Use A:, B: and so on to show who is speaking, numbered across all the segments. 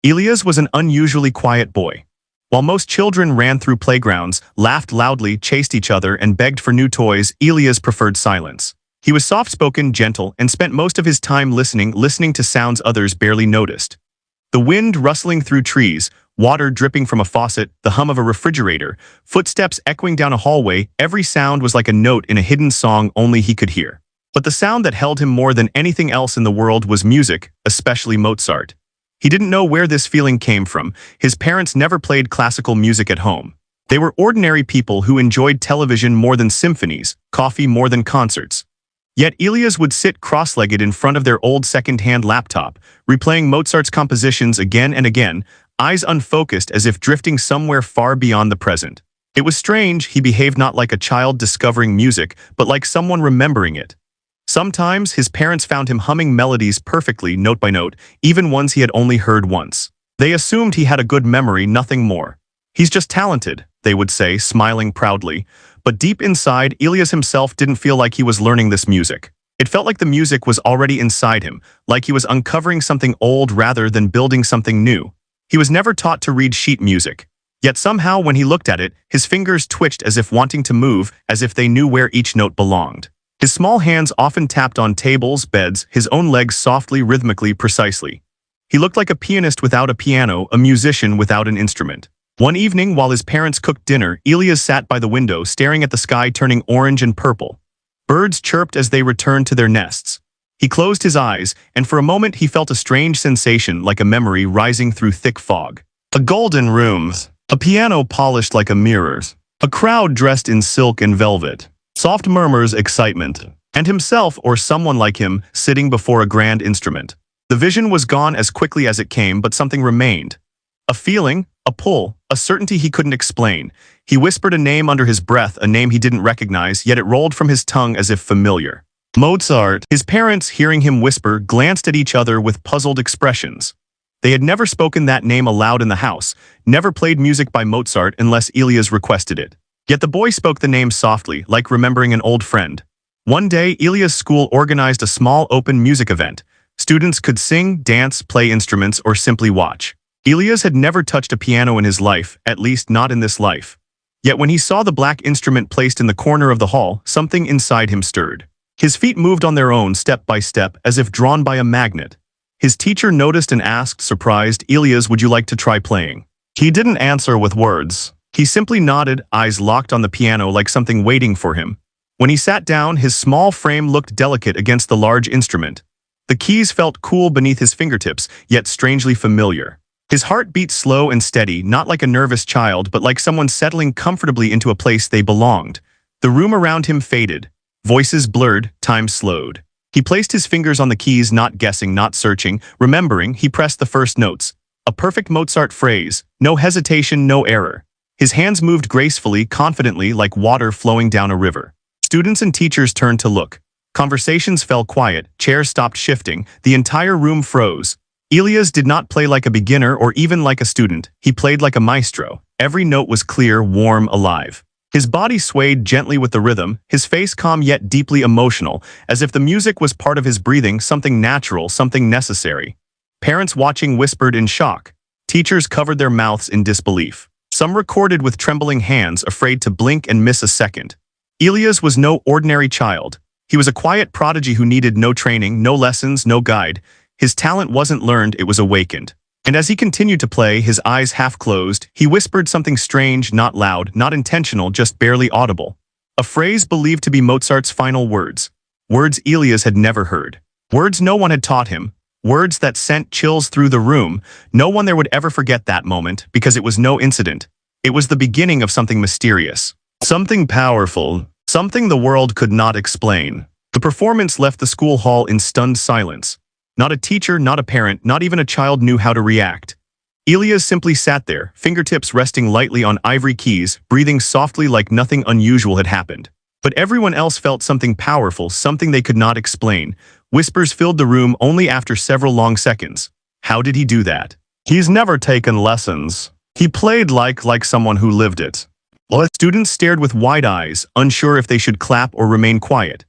A: Elias was an unusually quiet boy. While most children ran through playgrounds, laughed loudly, chased each other, and begged for new toys, Elias preferred silence. He was soft-spoken, gentle, and spent most of his time listening to sounds others barely noticed. The wind rustling through trees, water dripping from a faucet, the hum of a refrigerator, footsteps echoing down a hallway, every sound was like a note in a hidden song only he could hear. But the sound that held him more than anything else in the world was music, especially Mozart. He didn't know where this feeling came from. His parents never played classical music at home. They were ordinary people who enjoyed television more than symphonies, coffee more than concerts. Yet Elias would sit cross-legged in front of their old second-hand laptop, replaying Mozart's compositions again and again, eyes unfocused as if drifting somewhere far beyond the present. It was strange. He behaved not like a child discovering music, but like someone remembering it. Sometimes his parents found him humming melodies perfectly, note by note, even ones he had only heard once. They assumed he had a good memory, nothing more. "He's just talented," they would say, smiling proudly. But deep inside, Elias himself didn't feel like he was learning this music. It felt like the music was already inside him, like he was uncovering something old rather than building something new. He was never taught to read sheet music. Yet somehow, when he looked at it, his fingers twitched as if wanting to move, as if they knew where each note belonged. His small hands often tapped on tables, beds, his own legs softly, rhythmically, precisely. He looked like a pianist without a piano, a musician without an instrument. One evening, while his parents cooked dinner, Elias sat by the window, staring at the sky turning orange and purple. Birds chirped as they returned to their nests. He closed his eyes, and for a moment he felt a strange sensation, like a memory rising through thick fog. A golden room, a piano polished like a mirror, a crowd dressed in silk and velvet. Soft murmurs, excitement, and himself or someone like him sitting before a grand instrument. The vision was gone as quickly as it came, but something remained. A feeling, a pull, a certainty he couldn't explain. He whispered a name under his breath, a name he didn't recognize, yet it rolled from his tongue as if familiar. Mozart. His parents, hearing him whisper, glanced at each other with puzzled expressions. They had never spoken that name aloud in the house, never played music by Mozart unless Elias requested it. Yet the boy spoke the name softly, like remembering an old friend. One day, Elias' school organized a small open music event. Students could sing, dance, play instruments, or simply watch. Elias had never touched a piano in his life, at least not in this life. Yet when he saw the black instrument placed in the corner of the hall, something inside him stirred. His feet moved on their own, step by step, as if drawn by a magnet. His teacher noticed and asked, surprised, "Elias, would you like to try playing?" He didn't answer with words. He simply nodded, eyes locked on the piano like something waiting for him. When he sat down, his small frame looked delicate against the large instrument. The keys felt cool beneath his fingertips, yet strangely familiar. His heart beat slow and steady, not like a nervous child, but like someone settling comfortably into a place they belonged. The room around him faded. Voices blurred, time slowed. He placed his fingers on the keys, not guessing, not searching. Remembering, he pressed the first notes. A perfect Mozart phrase, no hesitation, no error. His hands moved gracefully, confidently, like water flowing down a river. Students and teachers turned to look. Conversations fell quiet, chairs stopped shifting, the entire room froze. Elias did not play like a beginner or even like a student. He played like a maestro. Every note was clear, warm, alive. His body swayed gently with the rhythm, his face calm yet deeply emotional, as if the music was part of his breathing, something natural, something necessary. Parents watching whispered in shock. Teachers covered their mouths in disbelief. Some recorded with trembling hands, afraid to blink and miss a second. Elias was no ordinary child. He was a quiet prodigy who needed no training, no lessons, no guide. His talent wasn't learned, it was awakened. And as he continued to play, his eyes half closed, he whispered something strange, not loud, not intentional, just barely audible. A phrase believed to be Mozart's final words. Words Elias had never heard. Words no one had taught him. Words that sent chills through the room. No one there would ever forget that moment, because it was no incident. It was the beginning of something mysterious. Something powerful. Something the world could not explain. The performance left the school hall in stunned silence. Not a teacher, not a parent, not even a child knew how to react. Elias simply sat there, fingertips resting lightly on ivory keys, breathing softly like nothing unusual had happened. But everyone else felt something powerful, something they could not explain. Whispers filled the room only after several long seconds. How did he do that? He's never taken lessons. He played like someone who lived it. Students stared with wide eyes, unsure if they should clap or remain quiet.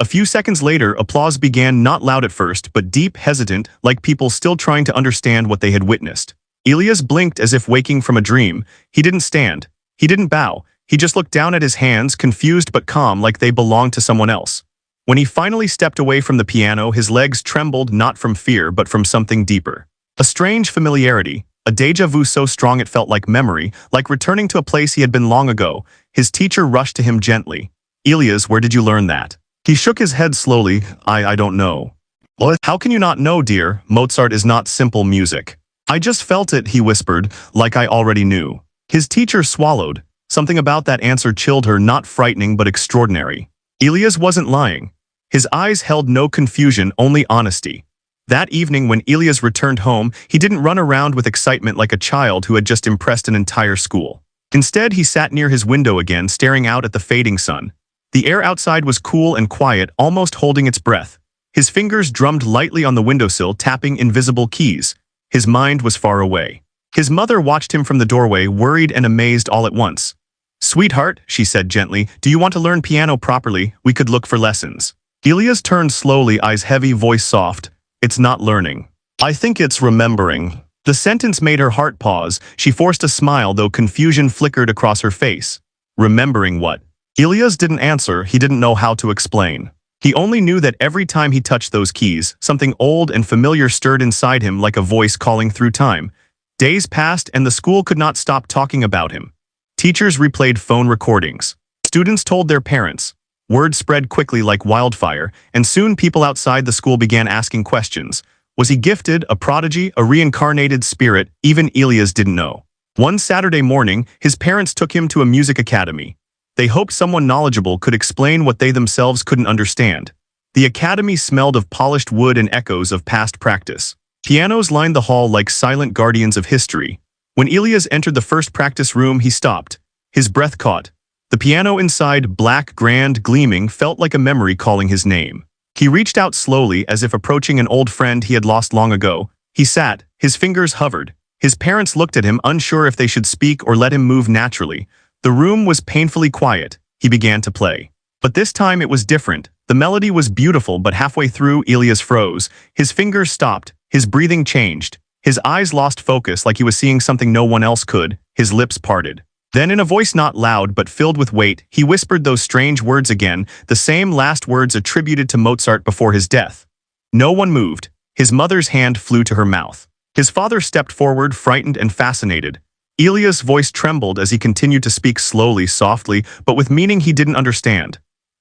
A: A few seconds later, applause began, not loud at first, but deep, hesitant, like people still trying to understand what they had witnessed. Elias blinked as if waking from a dream. He didn't stand. He didn't bow. He just looked down at his hands, confused but calm, like they belonged to someone else. When he finally stepped away from the piano, his legs trembled, not from fear, but from something deeper. A strange familiarity, a déjà vu so strong it felt like memory, like returning to a place he had been long ago. His teacher rushed to him gently. "Elias, where did you learn that?" He shook his head slowly. I don't know." "What? How can you not know, dear? Mozart is not simple music." "I just felt it," he whispered, like I already knew. His teacher swallowed. Something about that answer chilled her, not frightening but extraordinary. Elias wasn't lying. His eyes held no confusion, only honesty. That evening when Elias returned home, he didn't run around with excitement like a child who had just impressed an entire school. Instead, he sat near his window again, staring out at the fading sun. The air outside was cool and quiet, almost holding its breath. His fingers drummed lightly on the windowsill, tapping invisible keys. His mind was far away. His mother watched him from the doorway, worried and amazed all at once. "Sweetheart," she said gently, "do you want to learn piano properly? We could look for lessons." Elias turned slowly, eyes heavy, voice soft. "It's not learning. I think it's remembering." The sentence made her heart pause. She forced a smile, though confusion flickered across her face. Remembering what? Elias didn't answer. He didn't know how to explain. He only knew that every time he touched those keys, something old and familiar stirred inside him like a voice calling through time. Days passed and the school could not stop talking about him. Teachers replayed phone recordings. Students told their parents. Word spread quickly like wildfire, and soon people outside the school began asking questions. Was he gifted, a prodigy, a reincarnated spirit? Even Elias didn't know. One Saturday morning, his parents took him to a music academy. They hoped someone knowledgeable could explain what they themselves couldn't understand. The academy smelled of polished wood and echoes of past practice. Pianos lined the hall like silent guardians of history. When Elias entered the first practice room, he stopped. His breath caught. The piano inside, black, grand, gleaming, felt like a memory calling his name. He reached out slowly, as if approaching an old friend he had lost long ago. He sat, his fingers hovered. His parents looked at him, unsure if they should speak or let him move naturally. The room was painfully quiet. He began to play. But this time it was different. The melody was beautiful, but halfway through, Elias froze. His fingers stopped. His breathing changed. His eyes lost focus, like he was seeing something no one else could. His lips parted. Then, in a voice not loud but filled with weight, he whispered those strange words again, the same last words attributed to Mozart before his death. No one moved. His mother's hand flew to her mouth. His father stepped forward, frightened and fascinated. Elias' voice trembled as he continued to speak slowly, softly, but with meaning he didn't understand.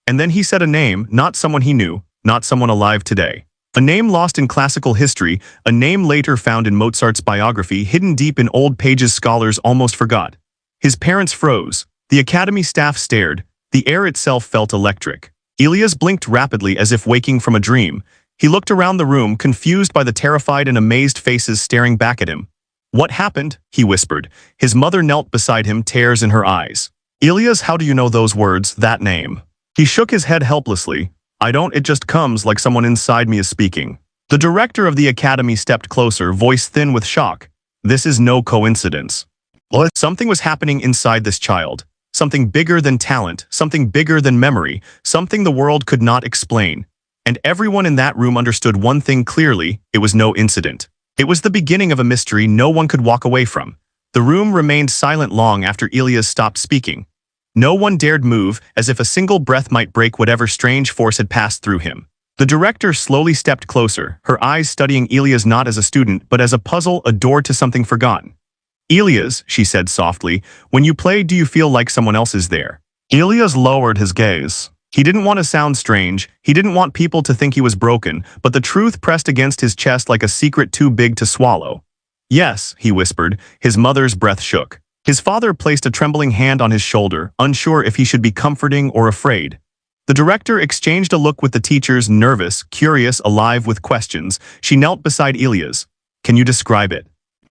A: And then he said a name, not someone he knew, not someone alive today. A name lost in classical history, a name later found in Mozart's biography, hidden deep in old pages scholars almost forgot. His parents froze. The academy staff stared. The air itself felt electric. Elias blinked rapidly as if waking from a dream. He looked around the room, confused by the terrified and amazed faces staring back at him. "What happened?" he whispered. His mother knelt beside him, tears in her eyes. "Elias, how do you know those words, that name?" He shook his head helplessly. "I don't, it just comes like someone inside me is speaking." The director of the academy stepped closer, voice thin with shock. "This is no coincidence." What? Something was happening inside this child. Something bigger than talent, something bigger than memory, something the world could not explain. And everyone in that room understood one thing clearly: it was no incident. It was the beginning of a mystery no one could walk away from. The room remained silent long after Elias stopped speaking. No one dared move, as if a single breath might break whatever strange force had passed through him. The director slowly stepped closer, her eyes studying Elias not as a student, but as a puzzle, a door to something forgotten. "Elias," she said softly, "when you play, do you feel like someone else is there?" Elias lowered his gaze. He didn't want to sound strange, he didn't want people to think he was broken, but the truth pressed against his chest like a secret too big to swallow. "Yes," he whispered. His mother's breath shook. His father placed a trembling hand on his shoulder, unsure if he should be comforting or afraid. The director exchanged a look with the teachers, nervous, curious, alive with questions. She knelt beside Elias. "Can you describe it?"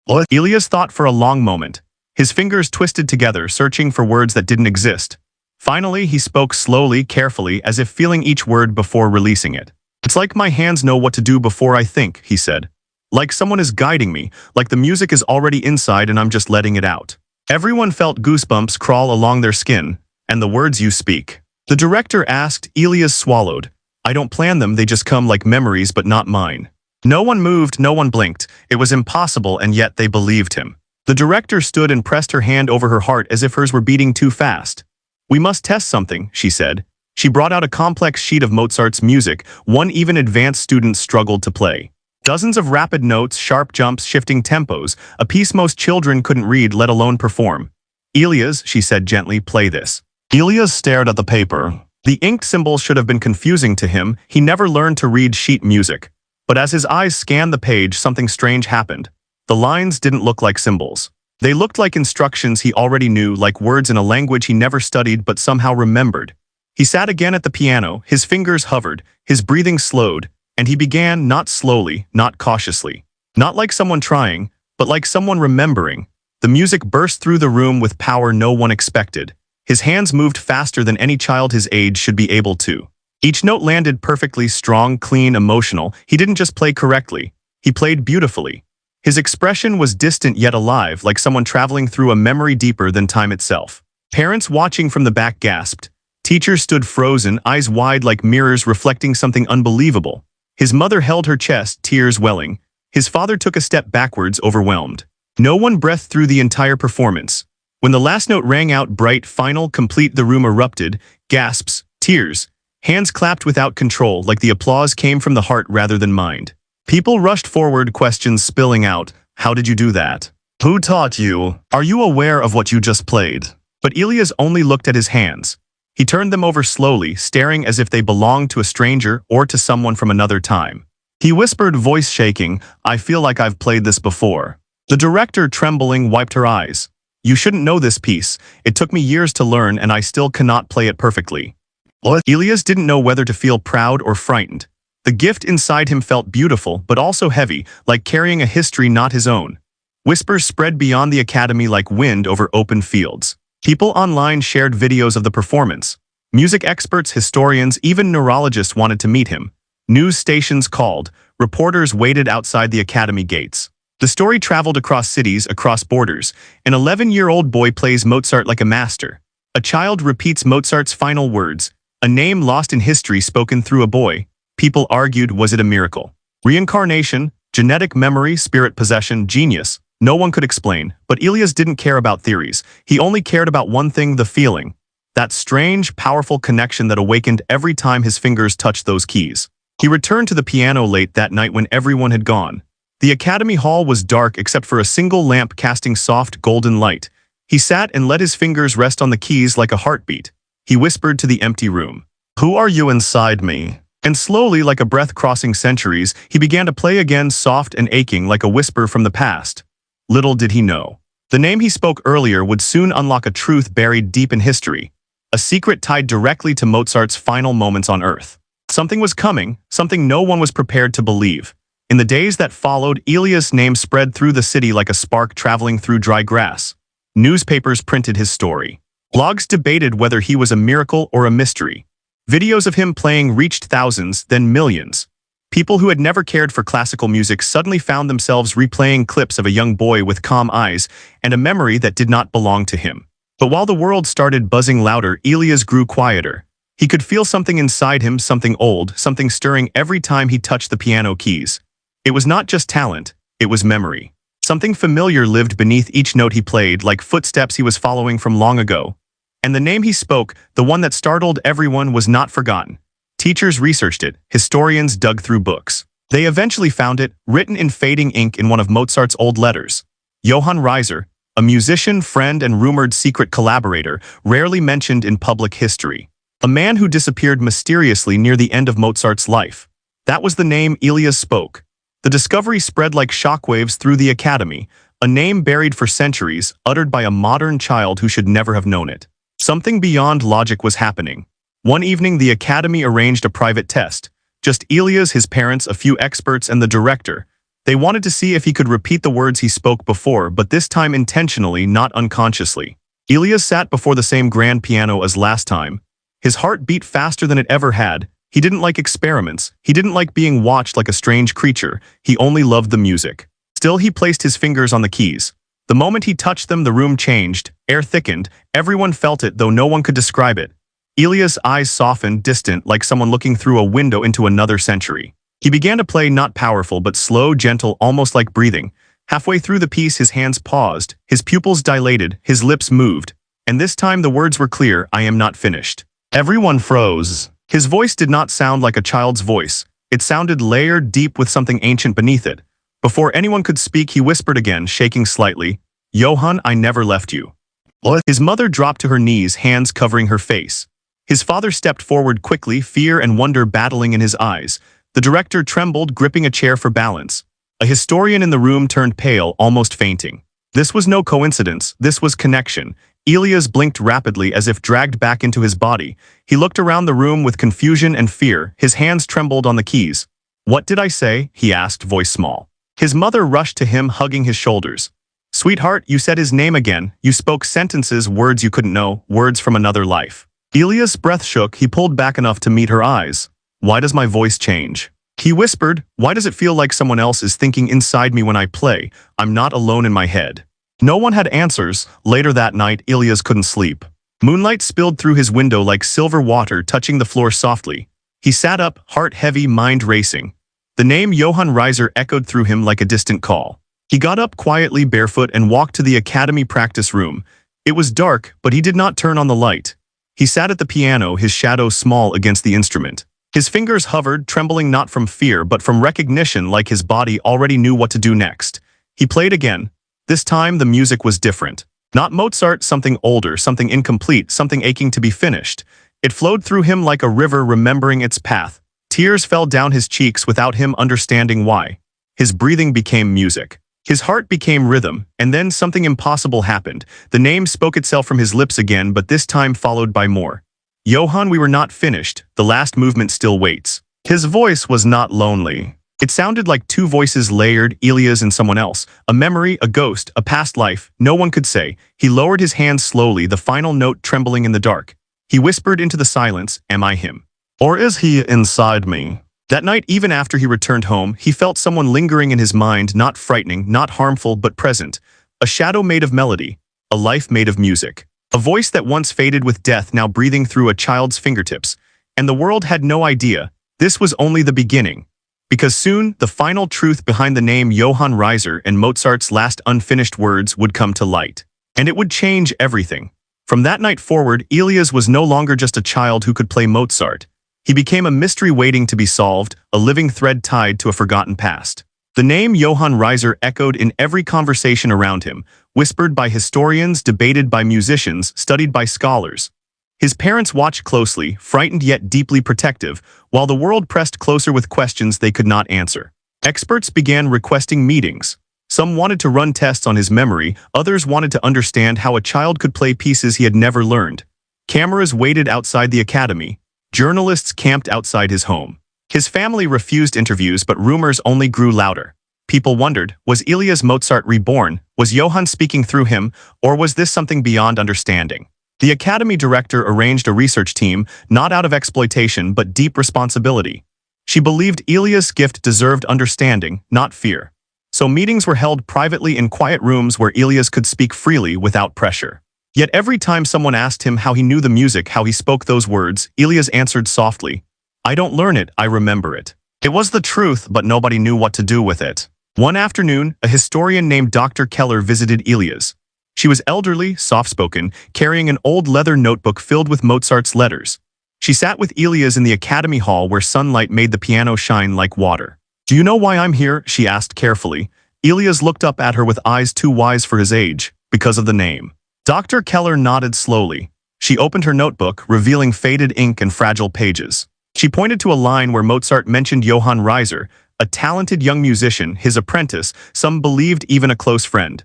A: What? Elias thought for a long moment. His fingers twisted together, searching for words that didn't exist. Finally, he spoke slowly, carefully, as if feeling each word before releasing it. "It's like my hands know what to do before I think," he said. "Like someone is guiding me, like the music is already inside and I'm just letting it out." Everyone felt goosebumps crawl along their skin. "And the words you speak?" the director asked. Elias swallowed. I don't plan them, they just come like memories but not mine. No one moved, no one blinked. It was impossible, and yet they believed him. The director stood and pressed her hand over her heart as if hers were beating too fast. We must test something, she said. She brought out a complex sheet of Mozart's music, one even advanced student struggled to play. Dozens of rapid notes, sharp jumps, shifting tempos, a piece most children couldn't read, let alone perform. Elias, she said gently, play this. Elias stared at the paper. The inked symbols should have been confusing to him. He never learned to read sheet music. But as his eyes scanned the page, something strange happened. The lines didn't look like symbols. They looked like instructions he already knew, like words in a language he never studied but somehow remembered. He sat again at the piano, his fingers hovered, his breathing slowed, and he began, not slowly, not cautiously. Not like someone trying, but like someone remembering. The music burst through the room with power no one expected. His hands moved faster than any child his age should be able to. Each note landed perfectly, strong, clean, emotional. He didn't just play correctly, he played beautifully. His expression was distant yet alive, like someone traveling through a memory deeper than time itself. Parents watching from the back gasped. Teachers stood frozen, eyes wide like mirrors reflecting something unbelievable. His mother held her chest, tears welling. His father took a step backwards, overwhelmed. No one breathed through the entire performance. When the last note rang out, bright, final, complete, the room erupted. Gasps, tears. Hands clapped without control, like the applause came from the heart rather than mind. People rushed forward, questions spilling out. How did you do that? Who taught you? Are you aware of what you just played? But Elias only looked at his hands. He turned them over slowly, staring as if they belonged to a stranger or to someone from another time. He whispered, voice shaking, I feel like I've played this before. The director, trembling, wiped her eyes. You shouldn't know this piece. It took me years to learn and I still cannot play it perfectly. What? Elias didn't know whether to feel proud or frightened. The gift inside him felt beautiful, but also heavy, like carrying a history not his own. Whispers spread beyond the academy like wind over open fields. People online shared videos of the performance. Music experts, historians, even neurologists wanted to meet him. News stations called. Reporters waited outside the academy gates. The story traveled across cities, across borders. An 11-year-old boy plays Mozart like a master. A child repeats Mozart's final words. A name lost in history spoken through a boy. People argued, was it a miracle? Reincarnation, genetic memory, spirit possession, genius. No one could explain, but Elias didn't care about theories. He only cared about one thing, the feeling. That strange, powerful connection that awakened every time his fingers touched those keys. He returned to the piano late that night when everyone had gone. The academy hall was dark except for a single lamp casting soft, golden light. He sat and let his fingers rest on the keys like a heartbeat. He whispered to the empty room. Who are you inside me? And slowly, like a breath crossing centuries, he began to play again, soft and aching like a whisper from the past. Little did he know. The name he spoke earlier would soon unlock a truth buried deep in history. A secret tied directly to Mozart's final moments on Earth. Something was coming, something no one was prepared to believe. In the days that followed, Elias' name spread through the city like a spark traveling through dry grass. Newspapers printed his story. Blogs debated whether he was a miracle or a mystery. Videos of him playing reached thousands, then millions. People who had never cared for classical music suddenly found themselves replaying clips of a young boy with calm eyes and a memory that did not belong to him. But while the world started buzzing louder, Elias grew quieter. He could feel something inside him, something old, something stirring every time he touched the piano keys. It was not just talent, it was memory. Something familiar lived beneath each note he played, like footsteps he was following from long ago. And the name he spoke, the one that startled everyone, was not forgotten. Teachers researched it, historians dug through books. They eventually found it, written in fading ink in one of Mozart's old letters. Johann Reiser, a musician, friend, and rumored secret collaborator, rarely mentioned in public history. A man who disappeared mysteriously near the end of Mozart's life. That was the name Elias spoke. The discovery spread like shockwaves through the academy, a name buried for centuries, uttered by a modern child who should never have known it. Something beyond logic was happening. One evening, the academy arranged a private test. Just Elias, his parents, a few experts, and the director. They wanted to see if he could repeat the words he spoke before, but this time intentionally, not unconsciously. Elias sat before the same grand piano as last time. His heart beat faster than it ever had. He didn't like experiments. He didn't like being watched like a strange creature. He only loved the music. Still, he placed his fingers on the keys. The moment he touched them, the room changed. Air thickened. Everyone felt it, though no one could describe it. Elias' eyes softened, distant, like someone looking through a window into another century. He began to play, not powerful, but slow, gentle, almost like breathing. Halfway through the piece, his hands paused, his pupils dilated, his lips moved. And this time the words were clear: "I am not finished." Everyone froze. His voice did not sound like a child's voice. It sounded layered, deep, with something ancient beneath it. Before anyone could speak, he whispered again, shaking slightly, "Johann, I never left you." What? His mother dropped to her knees, hands covering her face. His father stepped forward quickly, fear and wonder battling in his eyes. The director trembled, gripping a chair for balance. A historian in the room turned pale, almost fainting. This was no coincidence. This was connection. Elias blinked rapidly, as if dragged back into his body. He looked around the room with confusion and fear. His hands trembled on the keys. "What did I say?" he asked, voice small. His mother rushed to him, hugging his shoulders. "Sweetheart, you said his name again. You spoke sentences, words you couldn't know, words from another life." Elias' breath shook. He pulled back enough to meet her eyes. "Why does my voice change?" He whispered. "Why does it feel like someone else is thinking inside me when I play? I'm not alone in my head." No one had answers. Later that night, Elias couldn't sleep. Moonlight spilled through his window like silver water, touching the floor softly. He sat up, heart heavy, mind racing. The name Johann Reiser echoed through him like a distant call. He got up quietly, barefoot, and walked to the academy practice room. It was dark, but he did not turn on the light. He sat at the piano, his shadow small against the instrument. His fingers hovered, trembling not from fear but from recognition, like his body already knew what to do next. He played again. This time the music was different. Not Mozart, something older, something incomplete, something aching to be finished. It flowed through him like a river, remembering its path. Tears fell down his cheeks without him understanding why. His breathing became music. His heart became rhythm, and then something impossible happened. The name spoke itself from his lips again, but this time followed by more. "Johann, we were not finished. The last movement still waits." His voice was not lonely. It sounded like two voices layered, Elias and someone else. A memory, a ghost, a past life. No one could say. He lowered his hands slowly, the final note trembling in the dark. He whispered into the silence, "Am I him? Or is he inside me?" That night, even after he returned home, he felt someone lingering in his mind, not frightening, not harmful, but present. A shadow made of melody. A life made of music. A voice that once faded with death, now breathing through a child's fingertips. And the world had no idea. This was only the beginning. Because soon, the final truth behind the name Johann Reiser and Mozart's last unfinished words would come to light. And it would change everything. From that night forward, Elias was no longer just a child who could play Mozart. He became a mystery waiting to be solved, a living thread tied to a forgotten past. The name Johann Reiser echoed in every conversation around him, whispered by historians, debated by musicians, studied by scholars. His parents watched closely, frightened yet deeply protective, while the world pressed closer with questions they could not answer. Experts began requesting meetings. Some wanted to run tests on his memory, others wanted to understand how a child could play pieces he had never learned. Cameras waited outside the academy. Journalists camped outside his home. His family refused interviews, but rumors only grew louder. People wondered, was Elias Mozart reborn? Was Johann speaking through him? Or was this something beyond understanding? The academy director arranged a research team, not out of exploitation but deep responsibility. She believed Elias' gift deserved understanding, not fear. So meetings were held privately in quiet rooms where Elias could speak freely without pressure. Yet every time someone asked him how he knew the music, how he spoke those words, Elias answered softly, "I don't learn it, I remember it." It was the truth, but nobody knew what to do with it. One afternoon, a historian named Dr. Keller visited Elias. She was elderly, soft-spoken, carrying an old leather notebook filled with Mozart's letters. She sat with Elias in the academy hall where sunlight made the piano shine like water. "Do you know why I'm here?" she asked carefully. Elias looked up at her with eyes too wise for his age. "Because of the name." Dr. Keller nodded slowly. She opened her notebook, revealing faded ink and fragile pages. She pointed to a line where Mozart mentioned Johann Reiser, a talented young musician, his apprentice, some believed even a close friend.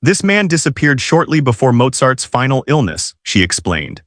A: "This man disappeared shortly before Mozart's final illness," she explained.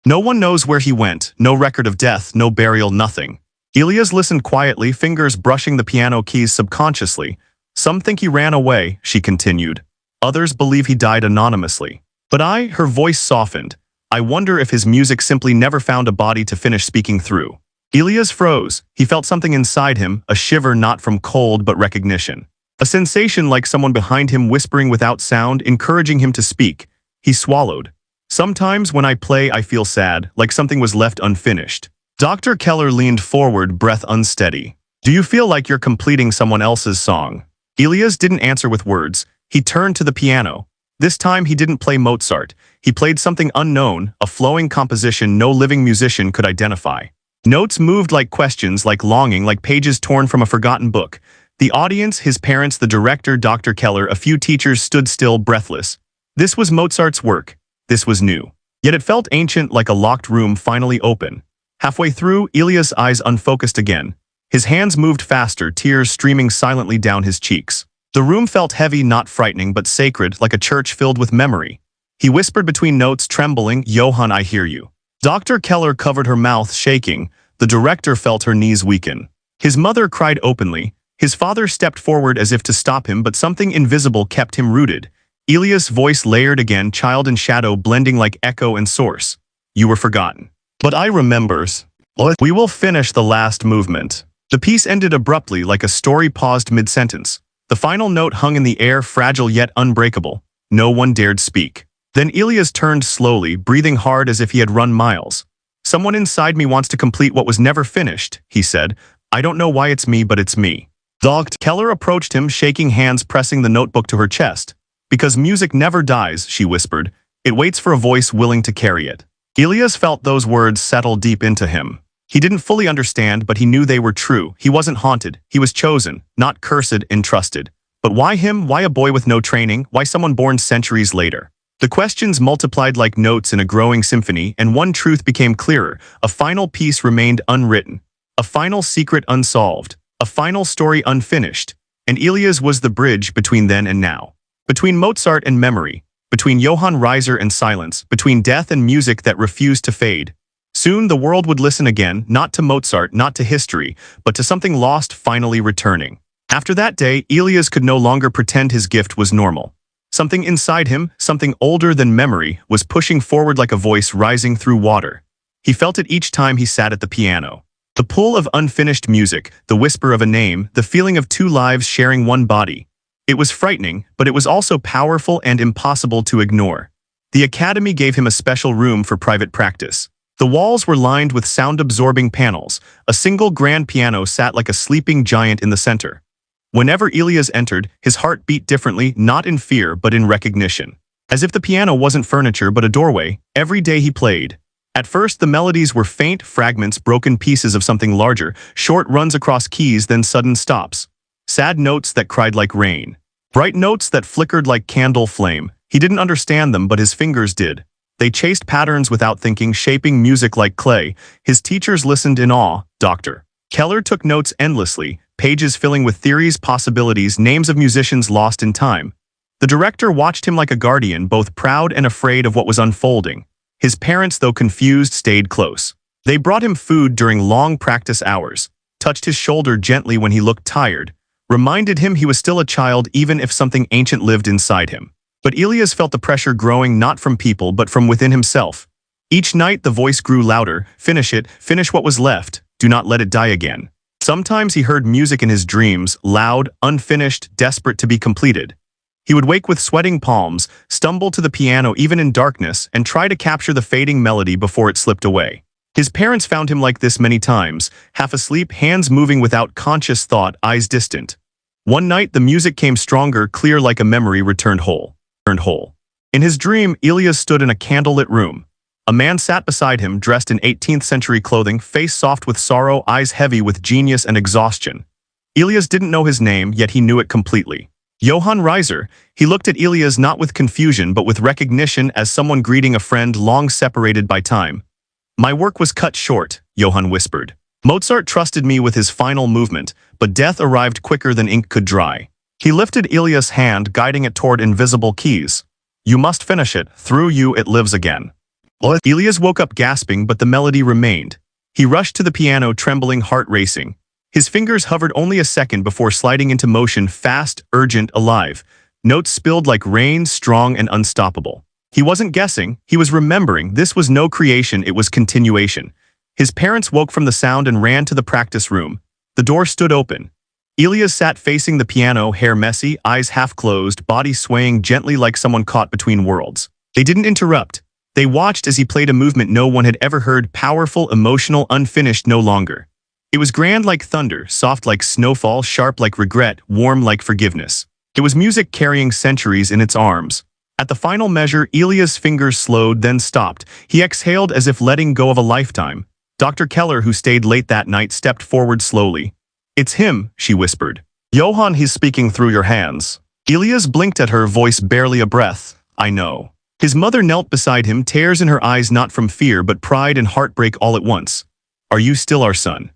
A: "No one knows where he went, no record of death, no burial, nothing." Elias listened quietly, fingers brushing the piano keys subconsciously. "Some think he ran away," she continued. "Others believe he died anonymously. But her voice softened. I wonder if his music simply never found a body to finish speaking through." Elias froze. He felt something inside him, a shiver not from cold but recognition. A sensation like someone behind him whispering without sound, encouraging him to speak. He swallowed. Sometimes when I play, I feel sad, like something was left unfinished. Dr. Keller leaned forward, breath unsteady. Do you feel like you're completing someone else's song? Elias didn't answer with words. He turned to the piano. This time he didn't play Mozart. He played something unknown, a flowing composition no living musician could identify. Notes moved like questions, like longing, like pages torn from a forgotten book. The audience, his parents, the director, Dr. Keller, a few teachers stood still, breathless. This was Mozart's work. This was new. Yet it felt ancient, like a locked room finally open. Halfway through, Elias' eyes unfocused again. His hands moved faster, tears streaming silently down his cheeks. The room felt heavy, not frightening, but sacred, like a church filled with memory. He whispered between notes, trembling, "Johann, I hear you." Dr. Keller covered her mouth, shaking. The director felt her knees weaken. His mother cried openly. His father stepped forward as if to stop him, but something invisible kept him rooted. Elias' voice layered again, child and shadow blending like echo and source. "You were forgotten. But I remembers. We will finish the last movement." The piece ended abruptly, like a story paused mid-sentence. The final note hung in the air, fragile yet unbreakable. No one dared speak. Then Elias turned slowly, breathing hard as if he had run miles. "Someone inside me wants to complete what was never finished," he said. "I don't know why it's me, but it's me." Dr. Keller approached him, shaking hands, pressing the notebook to her chest. "Because music never dies," she whispered. "It waits for a voice willing to carry it." Elias felt those words settle deep into him. He didn't fully understand, but he knew they were true. He wasn't haunted. He was chosen, not cursed, entrusted. But why him? Why a boy with no training? Why someone born centuries later? The questions multiplied like notes in a growing symphony, and one truth became clearer. A final piece remained unwritten. A final secret unsolved. A final story unfinished. And Elias was the bridge between then and now. Between Mozart and memory. Between Johann Reiser and silence. Between death and music that refused to fade. Soon the world would listen again, not to Mozart, not to history, but to something lost finally returning. After that day, Elias could no longer pretend his gift was normal. Something inside him, something older than memory, was pushing forward like a voice rising through water. He felt it each time he sat at the piano. The pull of unfinished music, the whisper of a name, the feeling of two lives sharing one body. It was frightening, but it was also powerful and impossible to ignore. The academy gave him a special room for private practice. The walls were lined with sound-absorbing panels. A single grand piano sat like a sleeping giant in the center. Whenever Elias entered, his heart beat differently, not in fear, but in recognition. As if the piano wasn't furniture but a doorway, every day he played. At first, the melodies were faint fragments, broken pieces of something larger, short runs across keys, then sudden stops. Sad notes that cried like rain. Bright notes that flickered like candle flame. He didn't understand them, but his fingers did. They chased patterns without thinking, shaping music like clay. His teachers listened in awe. Dr. Keller took notes endlessly, pages filling with theories, possibilities, names of musicians lost in time. The director watched him like a guardian, both proud and afraid of what was unfolding. His parents, though confused, stayed close. They brought him food during long practice hours, touched his shoulder gently when he looked tired, reminded him he was still a child even if something ancient lived inside him. But Elias felt the pressure growing not from people but from within himself. Each night the voice grew louder. Finish it, finish what was left, do not let it die again. Sometimes he heard music in his dreams, loud, unfinished, desperate to be completed. He would wake with sweating palms, stumble to the piano even in darkness, and try to capture the fading melody before it slipped away. His parents found him like this many times, half asleep, hands moving without conscious thought, eyes distant. One night the music came stronger, clear like a memory returned whole. In his dream, Elias stood in a candlelit room. A man sat beside him, dressed in 18th century clothing, face soft with sorrow, eyes heavy with genius and exhaustion. Elias didn't know his name, yet he knew it completely. Johann Reiser. He looked at Elias not with confusion but with recognition, as someone greeting a friend long separated by time. "My work was cut short," Johann whispered. "Mozart trusted me with his final movement, but death arrived quicker than ink could dry." He lifted Elias' hand, guiding it toward invisible keys. "You must finish it. Through you it lives again." Elias woke up gasping, but the melody remained. He rushed to the piano, trembling, heart racing. His fingers hovered only a second before sliding into motion, fast, urgent, alive. Notes spilled like rain, strong and unstoppable. He wasn't guessing, he was remembering. This was no creation, it was continuation. His parents woke from the sound and ran to the practice room. The door stood open. Elias sat facing the piano, hair messy, eyes half closed, body swaying gently like someone caught between worlds. They didn't interrupt. They watched as he played a movement no one had ever heard, powerful, emotional, unfinished no longer. It was grand like thunder, soft like snowfall, sharp like regret, warm like forgiveness. It was music carrying centuries in its arms. At the final measure, Ilya's fingers slowed, then stopped. He exhaled as if letting go of a lifetime. Dr. Keller, who stayed late that night, stepped forward slowly. "It's him," she whispered. "Johann, he's speaking through your hands." Ilya's blinked at her, voice barely a breath. "I know." His mother knelt beside him, tears in her eyes, not from fear but pride and heartbreak all at once. "Are you still our son?"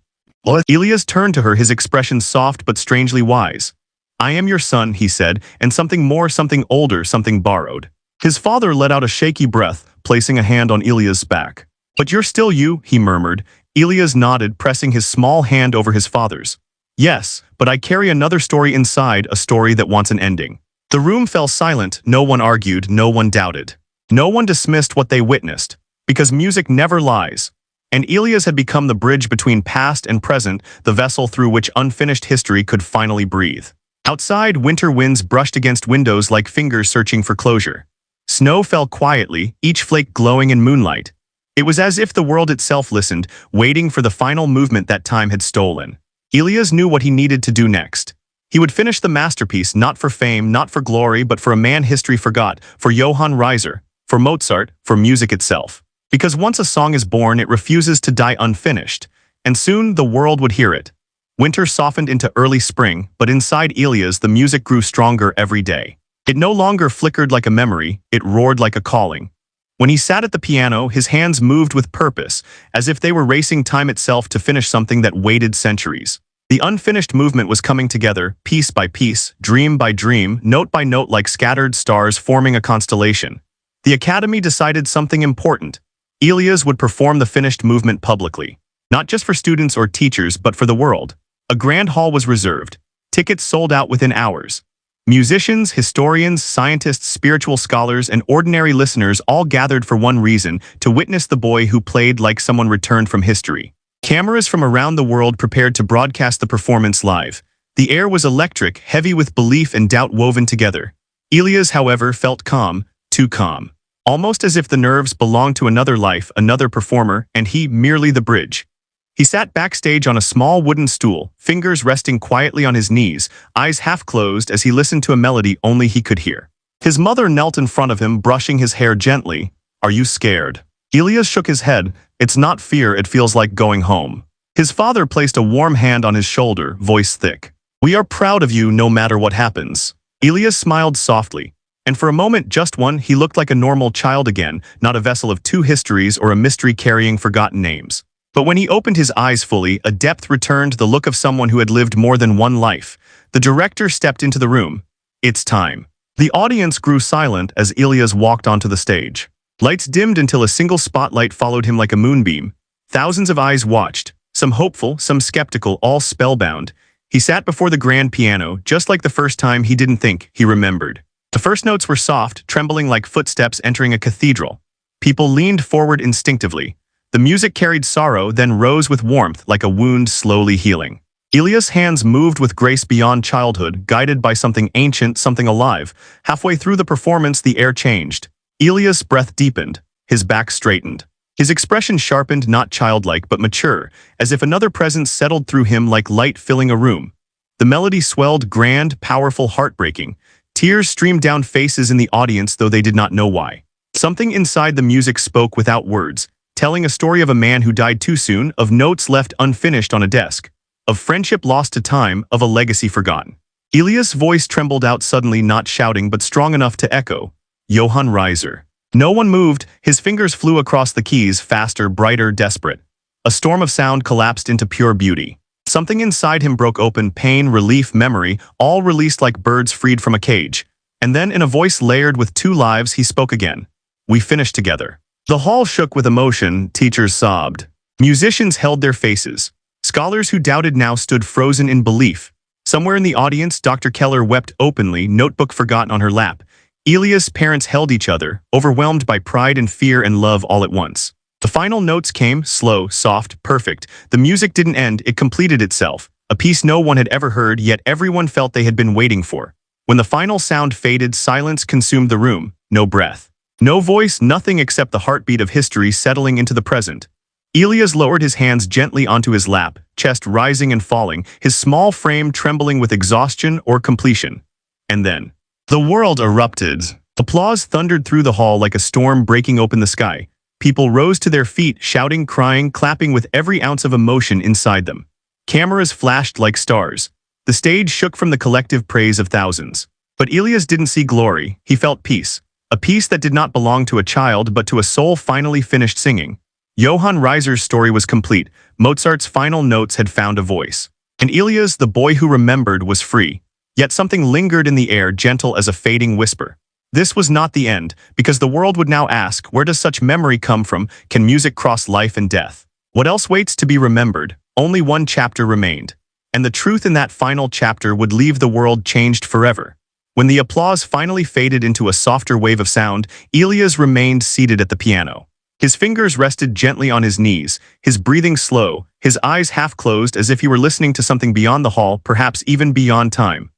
A: Ilya's turned to her, his expression soft but strangely wise. "I am your son," he said, "and something more, something older, something borrowed." His father let out a shaky breath, placing a hand on Ilya's back. "But you're still you," he murmured. Ilya's nodded, pressing his small hand over his father's. "Yes, but I carry another story inside, a story that wants an ending." The room fell silent. No one argued, no one doubted. No one dismissed what they witnessed, because music never lies. And Ilya's had become the bridge between past and present, the vessel through which unfinished history could finally breathe. Outside, winter winds brushed against windows like fingers searching for closure. Snow fell quietly, each flake glowing in moonlight. It was as if the world itself listened, waiting for the final movement that time had stolen. Ilya's knew what he needed to do next. He would finish the masterpiece, not for fame, not for glory, but for a man history forgot, for Johann Reiser, for Mozart, for music itself. Because once a song is born, it refuses to die unfinished, and soon the world would hear it. Winter softened into early spring, but inside Ilya's the music grew stronger every day. It no longer flickered like a memory, it roared like a calling. When he sat at the piano, his hands moved with purpose, as if they were racing time itself to finish something that waited centuries. The unfinished movement was coming together, piece by piece, dream by dream, note by note, like scattered stars forming a constellation. The Academy decided something important. Ilya's would perform the finished movement publicly. Not just for students or teachers, but for the world. A grand hall was reserved. Tickets sold out within hours. Musicians, historians, scientists, spiritual scholars, and ordinary listeners all gathered for one reason, to witness the boy who played like someone returned from history. Cameras from around the world prepared to broadcast the performance live. The air was electric, heavy with belief and doubt woven together. Ilya's, however, felt calm, too calm. Almost as if the nerves belonged to another life, another performer, and he merely the bridge. He sat backstage on a small wooden stool, fingers resting quietly on his knees, eyes half closed as he listened to a melody only he could hear. His mother knelt in front of him, brushing his hair gently. "Are you scared?" Ilya shook his head. "It's not fear, it feels like going home." His father placed a warm hand on his shoulder, voice thick. "We are proud of you no matter what happens." Ilya smiled softly. And for a moment, just one, he looked like a normal child again, not a vessel of two histories or a mystery carrying forgotten names. But when he opened his eyes fully, a depth returned, the look of someone who had lived more than one life. The director stepped into the room. "It's time." The audience grew silent as Ilya's walked onto the stage. Lights dimmed until a single spotlight followed him like a moonbeam. Thousands of eyes watched, some hopeful, some skeptical, all spellbound. He sat before the grand piano, just like the first time. He didn't think, he remembered. The first notes were soft, trembling like footsteps entering a cathedral. People leaned forward instinctively. The music carried sorrow, then rose with warmth like a wound slowly healing. Ilya's hands moved with grace beyond childhood, guided by something ancient, something alive. Halfway through the performance, the air changed. Ilya's breath deepened. His back straightened. His expression sharpened, not childlike but mature, as if another presence settled through him like light filling a room. The melody swelled, grand, powerful, heartbreaking. Tears streamed down faces in the audience, though they did not know why. Something inside the music spoke without words, telling a story of a man who died too soon, of notes left unfinished on a desk, of friendship lost to time, of a legacy forgotten. Ilya's voice trembled out suddenly, not shouting but strong enough to echo. Johann Reiser. No one moved. His fingers flew across the keys, faster, brighter, desperate. A storm of sound collapsed into pure beauty. Something inside him broke open, pain, relief, memory, all released like birds freed from a cage. And then, in a voice layered with two lives, he spoke again. "We finished together." The hall shook with emotion, teachers sobbed. Musicians held their faces. Scholars who doubted now stood frozen in belief. Somewhere in the audience, Dr. Keller wept openly, notebook forgotten on her lap. Ilya's parents held each other, overwhelmed by pride and fear and love all at once. The final notes came, slow, soft, perfect. The music didn't end, it completed itself. A piece no one had ever heard, yet everyone felt they had been waiting for. When the final sound faded, silence consumed the room, no breath. No voice, nothing except the heartbeat of history settling into the present. Elias lowered his hands gently onto his lap, chest rising and falling, his small frame trembling with exhaustion or completion. And then, the world erupted. Applause thundered through the hall like a storm breaking open the sky. People rose to their feet, shouting, crying, clapping with every ounce of emotion inside them. Cameras flashed like stars. The stage shook from the collective praise of thousands. But Elias didn't see glory, he felt peace. A peace that did not belong to a child but to a soul finally finished singing. Johann Reiser's story was complete. Mozart's final notes had found a voice. And Elias, the boy who remembered, was free. Yet something lingered in the air, gentle as a fading whisper. This was not the end, because the world would now ask, where does such memory come from? Can music cross life and death? What else waits to be remembered? Only one chapter remained. And the truth in that final chapter would leave the world changed forever. When the applause finally faded into a softer wave of sound, Elias remained seated at the piano. His fingers rested gently on his knees, his breathing slow, his eyes half closed as if he were listening to something beyond the hall, perhaps even beyond time.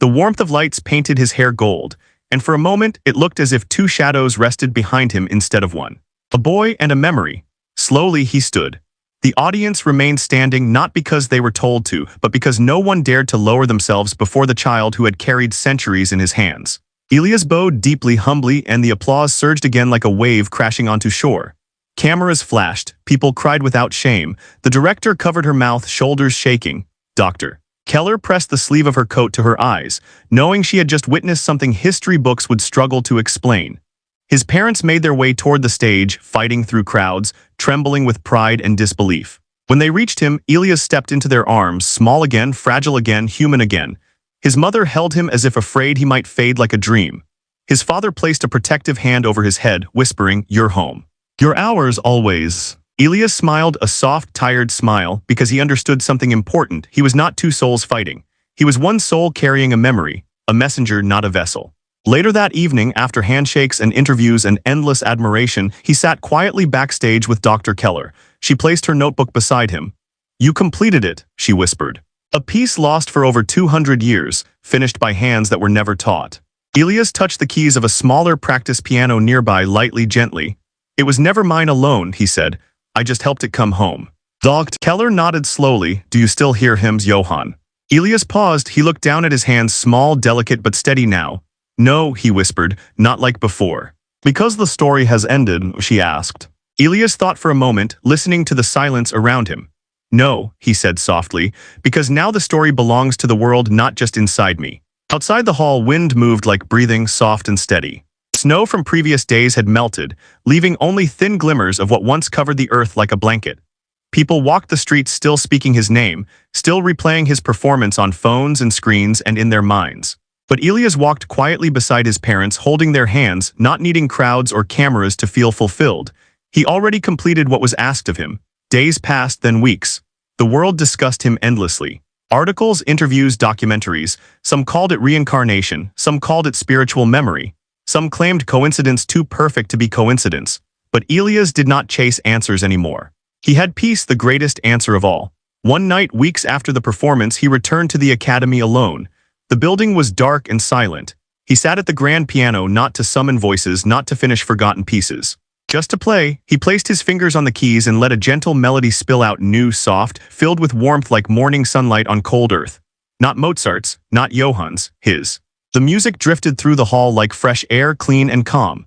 A: The warmth of lights painted his hair gold, and for a moment it looked as if two shadows rested behind him instead of one. A boy and a memory. Slowly he stood. The audience remained standing not because they were told to, but because no one dared to lower themselves before the child who had carried centuries in his hands. Elias bowed deeply, humbly, and the applause surged again like a wave crashing onto shore. Cameras flashed, people cried without shame. The director covered her mouth, shoulders shaking. Dr. Keller pressed the sleeve of her coat to her eyes, knowing she had just witnessed something history books would struggle to explain. His parents made their way toward the stage, fighting through crowds, trembling with pride and disbelief. When they reached him, Elias stepped into their arms, small again, fragile again, human again. His mother held him as if afraid he might fade like a dream. His father placed a protective hand over his head, whispering, "You're home. You're ours always." Elias smiled, a soft, tired smile, because he understood something important. He was not two souls fighting. He was one soul carrying a memory, a messenger, not a vessel. Later that evening, after handshakes and interviews and endless admiration, he sat quietly backstage with Dr. Keller. She placed her notebook beside him. "You completed it," she whispered. "A piece lost for over 200 years, finished by hands that were never taught." Elias touched the keys of a smaller practice piano nearby lightly, gently. "It was never mine alone," he said. "I just helped it come home." Dr. Keller nodded slowly. "Do you still hear hymns, Johann?" Elias paused. He looked down at his hands, small, delicate, but steady now. "No," he whispered, "not like before." "Because the story has ended?" she asked. Elias thought for a moment, listening to the silence around him. "No," he said softly, "because now the story belongs to the world, not just inside me." Outside the hall, wind moved like breathing, soft and steady. Snow from previous days had melted, leaving only thin glimmers of what once covered the earth like a blanket. People walked the streets still speaking his name, still replaying his performance on phones and screens and in their minds. But Elias walked quietly beside his parents, holding their hands, not needing crowds or cameras to feel fulfilled. He already completed what was asked of him. Days passed, then weeks. The world discussed him endlessly. Articles, interviews, documentaries. Some called it reincarnation, some called it spiritual memory. Some claimed coincidence too perfect to be coincidence. But Elias did not chase answers anymore. He had peace, the greatest answer of all. One night, weeks after the performance, he returned to the academy alone. The building was dark and silent. He sat at the grand piano, not to summon voices, not to finish forgotten pieces. Just to play. He placed his fingers on the keys and let a gentle melody spill out, new, soft, filled with warmth like morning sunlight on cold earth. Not Mozart's, not Johann's, his. The music drifted through the hall like fresh air, clean and calm.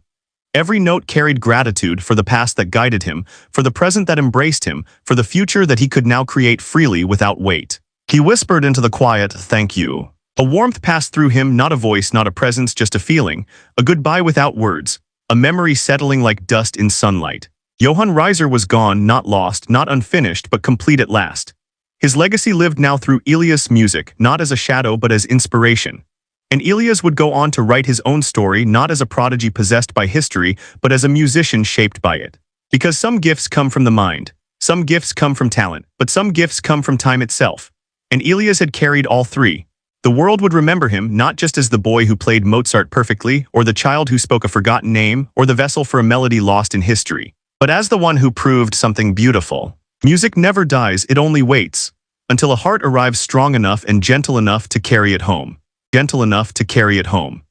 A: Every note carried gratitude for the past that guided him, for the present that embraced him, for the future that he could now create freely without weight. He whispered into the quiet, "Thank you." A warmth passed through him, not a voice, not a presence, just a feeling. A goodbye without words. A memory settling like dust in sunlight. Johann Reiser was gone, not lost, not unfinished, but complete at last. His legacy lived now through Elias' music, not as a shadow but as inspiration. And Elias would go on to write his own story, not as a prodigy possessed by history, but as a musician shaped by it. Because some gifts come from the mind, some gifts come from talent, but some gifts come from time itself. And Elias had carried all three. The world would remember him not just as the boy who played Mozart perfectly, or the child who spoke a forgotten name, or the vessel for a melody lost in history, but as the one who proved something beautiful. Music never dies, it only waits, until a heart arrives strong enough and gentle enough to carry it home. Gentle enough to carry it home.